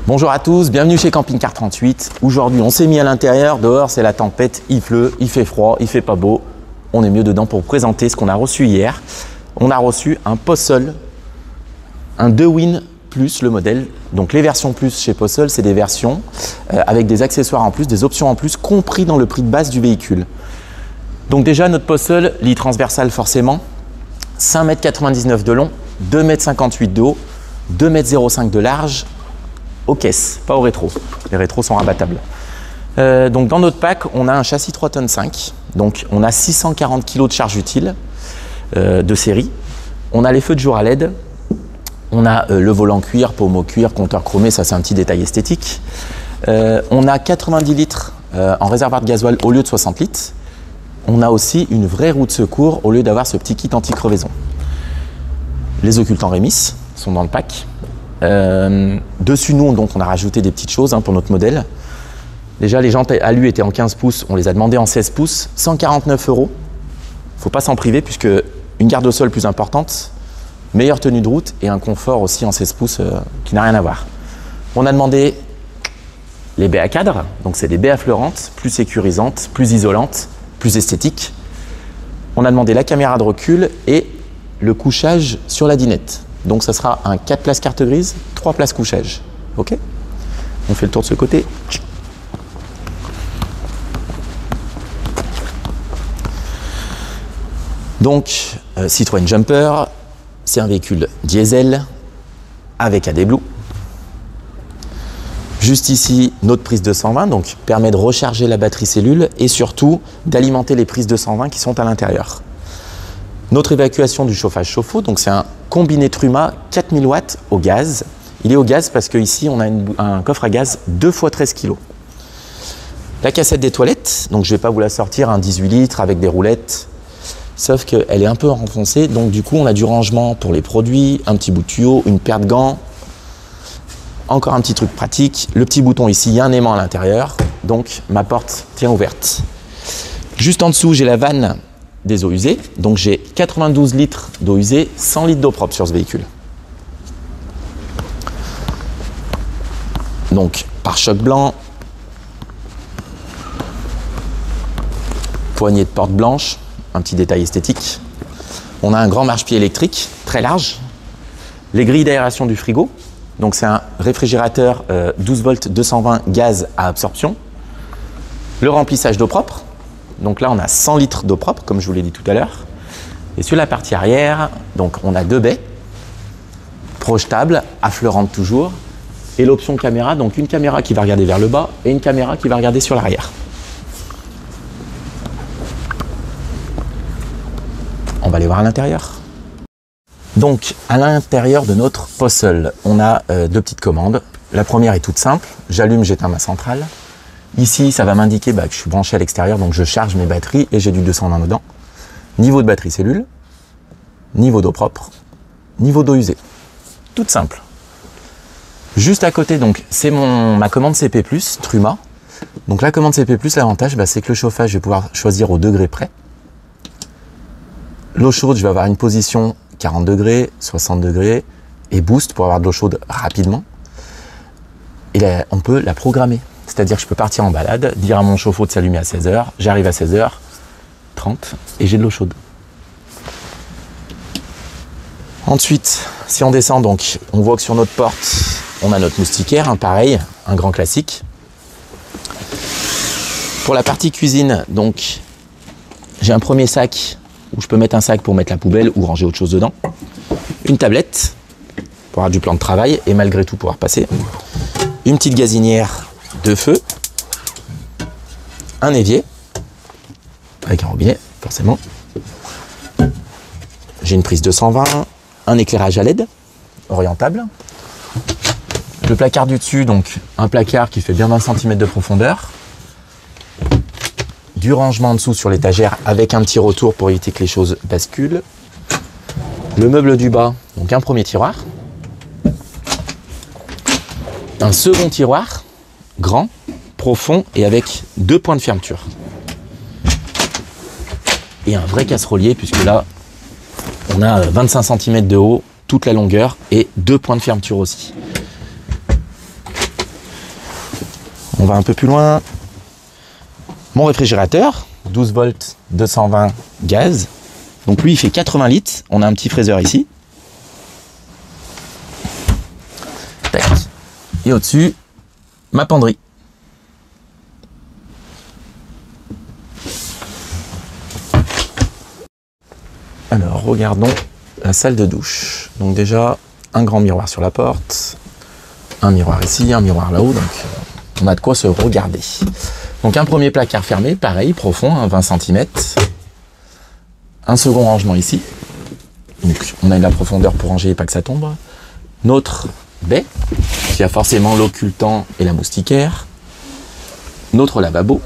Bonjour à tous, bienvenue chez Camping Car 38. Aujourd'hui, on s'est mis à l'intérieur. Dehors, c'est la tempête, il pleut, il fait froid, il fait pas beau. On est mieux dedans pour vous présenter ce qu'on a reçu hier. On a reçu un Posol, un DeWin Plus, le modèle. Donc les versions Plus chez Posol, c'est des versions avec des accessoires en plus, des options en plus, compris dans le prix de base du véhicule. Donc déjà, notre Posol, lit transversal forcément, 5,99 m de long, 2,58 m de haut, 2,05 m de large, aux caisses, pas aux rétros. Les rétros sont rabattables. Donc dans notre pack, on a un châssis 3,5 tonnes. Donc on a 640 kg de charge utile de série. On a les feux de jour à LED. On a le volant cuir, pommeau cuir, compteur chromé, ça c'est un petit détail esthétique. On a 90 litres en réservoir de gasoil au lieu de 60 litres. On a aussi une vraie roue de secours au lieu d'avoir ce petit kit anti-crevaison. Les occultants Remis sont dans le pack. Dessus nous, donc on a rajouté des petites choses pour notre modèle. Déjà les jantes alu étaient en 15 pouces, on les a demandées en 16 pouces, 149 €. Faut pas s'en priver puisque une garde au sol plus importante, meilleure tenue de route et un confort aussi en 16 pouces qui n'a rien à voir. On a demandé les baies à cadre, donc c'est des baies affleurantes, plus sécurisantes, plus isolantes, plus esthétiques. On a demandé la caméra de recul et le couchage sur la dinette. Donc ça sera un 4 places carte grise, 3 places couchage. Ok? On fait le tour de ce côté. Donc Citroën Jumper, c'est un véhicule diesel avec AD Blue. Juste ici, notre prise 220, donc permet de recharger la batterie cellule et surtout d'alimenter les prises 220 qui sont à l'intérieur. Notre évacuation du chauffage chauffe-eau, donc c'est un combiné Truma 4000 watts au gaz. Il est au gaz parce qu'ici on a un coffre à gaz 2 x 13 kg. La cassette des toilettes, donc je ne vais pas vous la sortir, un 18 litres avec des roulettes, sauf qu'elle est un peu renfoncée, donc du coup on a du rangement pour les produits, un petit bout de tuyau, une paire de gants, encore un petit truc pratique, le petit bouton ici, il y a un aimant à l'intérieur, donc ma porte tient ouverte. Juste en dessous, j'ai la vanne des eaux usées, donc j'ai 92 litres d'eau usée, 100 litres d'eau propre sur ce véhicule. Donc pare-choc blanc, poignée de porte blanche, un petit détail esthétique. On a un grand marchepied électrique très large, les grilles d'aération du frigo, donc c'est un réfrigérateur 12 volts 220 gaz à absorption, le remplissage d'eau propre. Donc là, on a 100 litres d'eau propre, comme je vous l'ai dit tout à l'heure. Et sur la partie arrière, donc on a 2 baies, projetables, affleurantes toujours, et l'option caméra, donc une caméra qui va regarder vers le bas et une caméra qui va regarder sur l'arrière. On va aller voir à l'intérieur. Donc, à l'intérieur de notre Posol, on a 2 petites commandes. La première est toute simple, j'allume, j'éteins ma centrale. Ici, ça va m'indiquer que je suis branché à l'extérieur, donc je charge mes batteries et j'ai du 220 dedans. Niveau de batterie cellule, niveau d'eau propre, niveau d'eau usée. Toute simple. Juste à côté, donc c'est ma commande CP+, Truma. Donc la commande CP+, l'avantage, c'est que le chauffage, je vais pouvoir choisir au degré près. L'eau chaude, je vais avoir une position 40 degrés, 60 degrés et boost pour avoir de l'eau chaude rapidement. Et là, on peut la programmer. C'est-à-dire que je peux partir en balade, dire à mon chauffe-eau de s'allumer à 16 h, j'arrive à 16h30 et j'ai de l'eau chaude. Ensuite, si on descend, donc, on voit que sur notre porte, on a notre moustiquaire, pareil, un grand classique. Pour la partie cuisine, donc, j'ai un premier sac où je peux mettre un sac pour mettre la poubelle ou ranger autre chose dedans. Une tablette pour avoir du plan de travail et malgré tout pouvoir passer. Une petite gazinière de feu, un évier avec un robinet forcément, j'ai une prise 220, un éclairage à LED orientable, le placard du dessus, donc un placard qui fait bien 20 cm de profondeur, du rangement en dessous sur l'étagère avec un petit retour pour éviter que les choses basculent, le meuble du bas, donc un premier tiroir, un second tiroir grand, profond et avec 2 points de fermeture. Et un vrai casserolier puisque là, on a 25 cm de haut, toute la longueur et 2 points de fermeture aussi. On va un peu plus loin. Mon réfrigérateur, 12 volts, 220 gaz. Donc lui, il fait 80 litres. On a un petit fraiseur ici. Tac. Et au-dessus, ma penderie. Alors, regardons la salle de douche. Donc déjà, un grand miroir sur la porte. Un miroir ici, un miroir là-haut. Donc, on a de quoi se regarder. Donc, un premier placard fermé, pareil, profond, hein, 20 cm. Un second rangement ici. Donc, on a de la profondeur pour ranger et pas que ça tombe. Notre baie, qui a forcément l'occultant et la moustiquaire. Notre lavabo.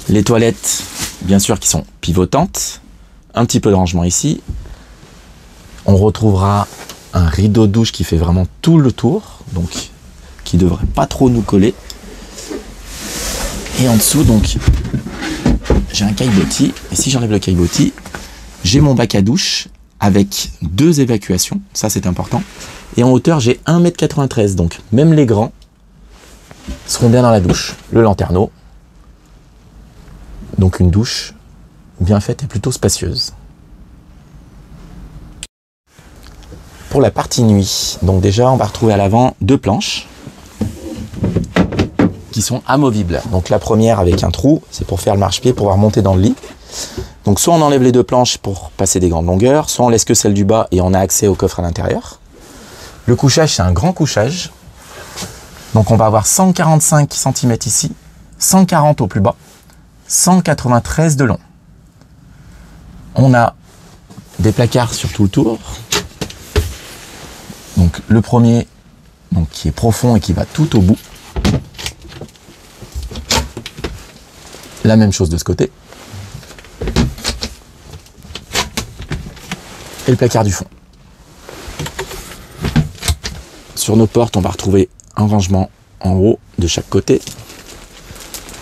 Les toilettes, bien sûr, qui sont pivotantes. Un petit peu de rangement ici. On retrouvera un rideau de douche qui fait vraiment tout le tour, donc qui devrait pas trop nous coller. Et en dessous, donc, j'ai un caillebotis. Et si j'enlève le caillebotis, j'ai mon bac à douche avec 2 évacuations. Ça, c'est important. Et en hauteur, j'ai 1,93 m. Donc, même les grands seront bien dans la douche. Le lanterneau. Donc, une douche bien faite et plutôt spacieuse. Pour la partie nuit, donc déjà, on va retrouver à l'avant 2 planches qui sont amovibles. Donc la première avec un trou, c'est pour faire le marchepied, pour pouvoir monter dans le lit. Donc soit on enlève les 2 planches pour passer des grandes longueurs, soit on laisse que celle du bas et on a accès au coffre à l'intérieur. Le couchage, c'est un grand couchage. Donc on va avoir 145 cm ici, 140 au plus bas, 193 de long. On a des placards sur tout le tour. Donc le premier, donc, qui est profond et qui va tout au bout. La même chose de ce côté. Et le placard du fond. Sur nos portes, on va retrouver un rangement en haut de chaque côté.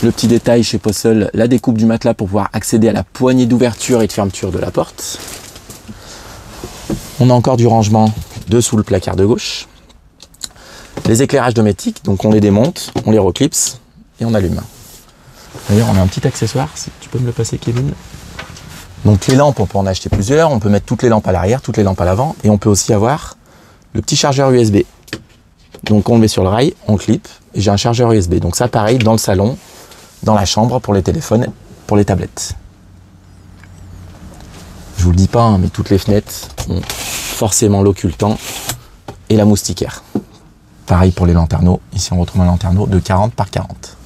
Le petit détail chez Posseul, la découpe du matelas pour pouvoir accéder à la poignée d'ouverture et de fermeture de la porte. On a encore du rangement dessous le placard de gauche. Les éclairages domestiques, donc on les démonte, on les reclipse et on allume. D'ailleurs, on a un petit accessoire, si tu peux me le passer, Kevin. Donc les lampes, on peut en acheter plusieurs. On peut mettre toutes les lampes à l'arrière, toutes les lampes à l'avant. Et on peut aussi avoir le petit chargeur USB. Donc on le met sur le rail, on clip et j'ai un chargeur USB. Donc ça, pareil, dans le salon, dans la chambre, pour les téléphones, pour les tablettes. Je vous le dis pas, hein, mais toutes les fenêtres ont forcément l'occultant et la moustiquaire. Pareil pour les lanterneaux. Ici, on retrouve un lanterneau de 40 par 40.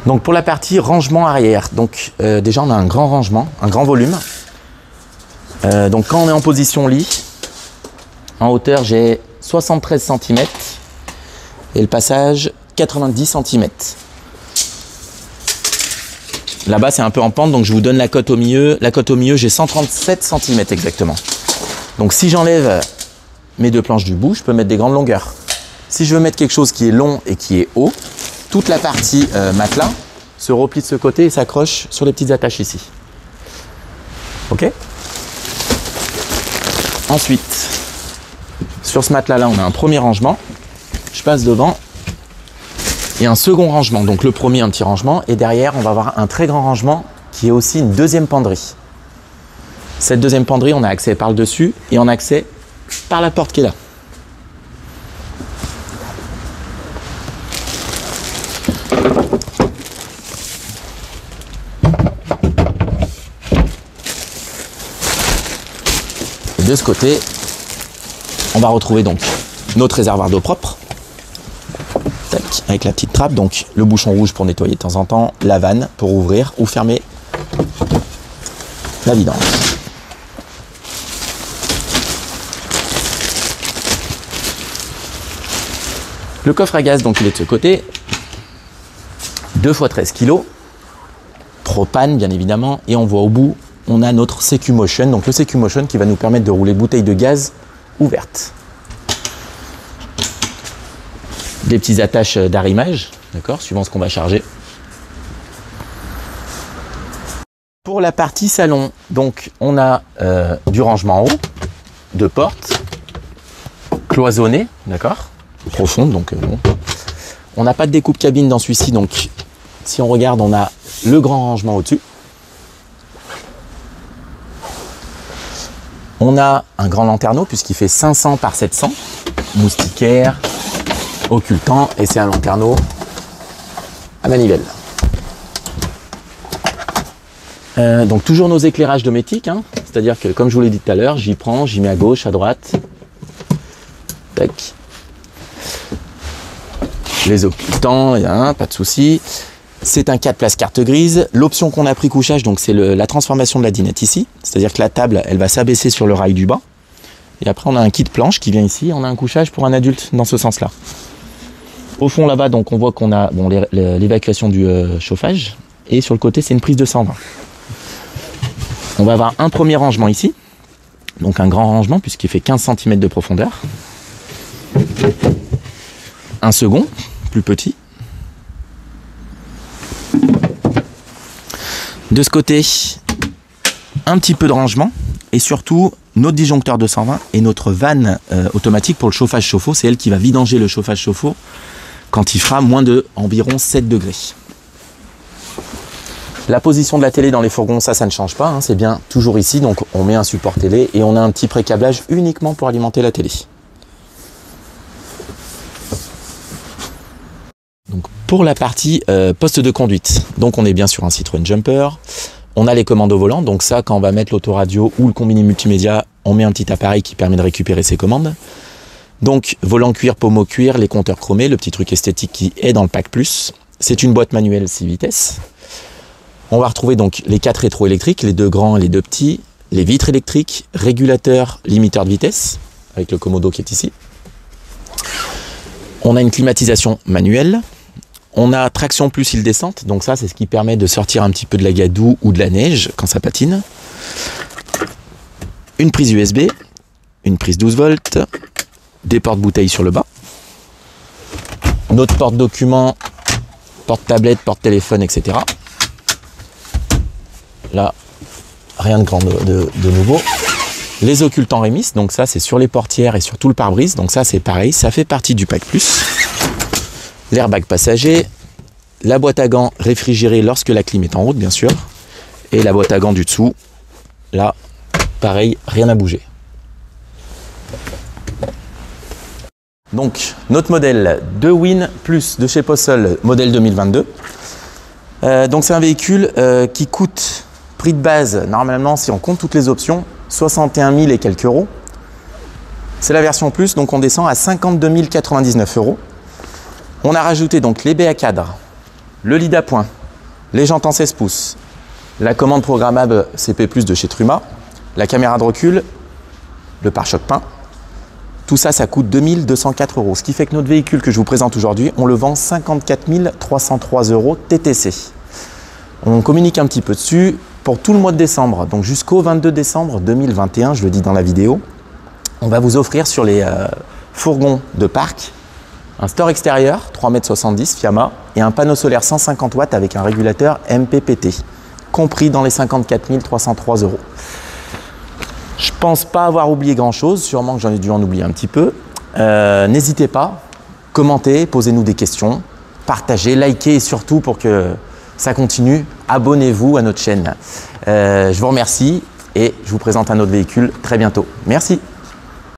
Donc pour la partie rangement arrière, donc déjà on a un grand rangement, un grand volume. Donc quand on est en position lit, en hauteur j'ai 73 cm et le passage 90 cm. Là-bas c'est un peu en pente, donc je vous donne la cote au milieu. La cote au milieu, j'ai 137 cm exactement. Donc si j'enlève mes 2 planches du bout, je peux mettre des grandes longueurs. Si je veux mettre quelque chose qui est long et qui est haut, toute la partie matelas se replie de ce côté et s'accroche sur les petites attaches ici. Ok. Ensuite, sur ce matelas-là, on a un premier rangement. Je passe devant. Et un second rangement. Donc le premier, un petit rangement. Et derrière, on va avoir un très grand rangement qui est aussi une deuxième penderie. Cette deuxième penderie, on a accès par le dessus et on a accès par la porte qui est là. De ce côté, on va retrouver donc notre réservoir d'eau propre. Tac, avec la petite trappe, donc le bouchon rouge pour nettoyer de temps en temps, la vanne pour ouvrir ou fermer la vidange. Le coffre à gaz, donc il est de ce côté, 2 x 13 kg, propane bien évidemment, et on voit au bout, on a notre CQ Motion, donc le CQ Motion qui va nous permettre de rouler bouteilles de gaz ouvertes. Des petites attaches d'arrimage, d'accord, suivant ce qu'on va charger. Pour la partie salon, donc on a du rangement en haut, de portes cloisonnées, d'accord, profondes, donc bon. On n'a pas de découpe cabine dans celui-ci, donc si on regarde, on a le grand rangement au-dessus. On a un grand lanterneau puisqu'il fait 500 par 700, moustiquaire, occultant, et c'est un lanterneau à manivelle. Donc toujours nos éclairages domestiques, hein, c'est-à-dire que comme je vous l'ai dit tout à l'heure, j'y prends, j'y mets à gauche, à droite. Tac. Les occultants, pas de souci. C'est un 4 places carte grise. L'option qu'on a pris couchage, donc c'est la transformation de la dinette ici. C'est-à-dire que la table, elle va s'abaisser sur le rail du bas. Et après, on a un kit planche qui vient ici. On a un couchage pour un adulte dans ce sens-là. Au fond, là-bas, donc on voit qu'on a bon, l'évacuation du chauffage. Et sur le côté, c'est une prise de 120. On va avoir un premier rangement ici. Donc un grand rangement puisqu'il fait 15 cm de profondeur. Un second, plus petit. De ce côté, un petit peu de rangement et surtout notre disjoncteur 220 et notre vanne automatique pour le chauffage chauffe-eau. C'est elle qui va vidanger le chauffage chauffe-eau quand il fera moins de environ 7 degrés. La position de la télé dans les fourgons, ça ne change pas, hein, c'est bien toujours ici. Donc on met un support télé et on a un petit pré-câblage uniquement pour alimenter la télé. Donc pour la partie poste de conduite, donc on est bien sur un Citroën Jumper. On a les commandes au volant, donc ça quand on va mettre l'autoradio ou le combiné multimédia, on met un petit appareil qui permet de récupérer ses commandes. Donc volant cuir, pommeau cuir, les compteurs chromés, le petit truc esthétique qui est dans le pack plus. C'est une boîte manuelle 6 vitesses. On va retrouver donc les 4 rétro-électriques, les 2 grands et les 2 petits, les vitres électriques, régulateur, limiteur de vitesse, avec le commodo qui est ici. On a une climatisation manuelle. On a traction plus île descente, donc ça c'est ce qui permet de sortir un petit peu de la gadoue ou de la neige quand ça patine. Une prise USB, une prise 12 volts, des porte-bouteilles sur le bas. Notre porte-documents, porte-tablette, porte-téléphone, etc. Là, rien de grand de nouveau. Les occultants Remis, donc ça c'est sur les portières et sur tout le pare-brise, donc ça c'est pareil, ça fait partie du pack plus. L'airbag passager, la boîte à gants réfrigérée lorsque la clim est en route bien sûr, et la boîte à gants du dessous, là pareil, rien à bouger. Donc notre modèle de Win Plus de chez Posol, modèle 2022. Donc c'est un véhicule qui coûte, prix de base, normalement si on compte toutes les options, 61 000 et quelques euros. C'est la version Plus, donc on descend à 52 099 euros. On a rajouté donc les baies à cadre, le lit d'appoint, les jantes en 16 pouces, la commande programmable CP+, de chez Truma, la caméra de recul, le pare-choc peint. Tout ça, ça coûte 2204 euros. Ce qui fait que notre véhicule que je vous présente aujourd'hui, on le vend 54 303 euros TTC. On communique un petit peu dessus pour tout le mois de décembre, donc jusqu'au 22 décembre 2021, je le dis dans la vidéo. On va vous offrir sur les fourgons de parc un store extérieur 3,70 m Fiamma et un panneau solaire 150 watts avec un régulateur MPPT, compris dans les 54 303 euros. Je pense pas avoir oublié grand chose, sûrement que j'en ai dû en oublier un petit peu. N'hésitez pas, commentez, posez-nous des questions, partagez, likez et surtout pour que ça continue, abonnez-vous à notre chaîne. Je vous remercie et je vous présente un autre véhicule très bientôt. Merci.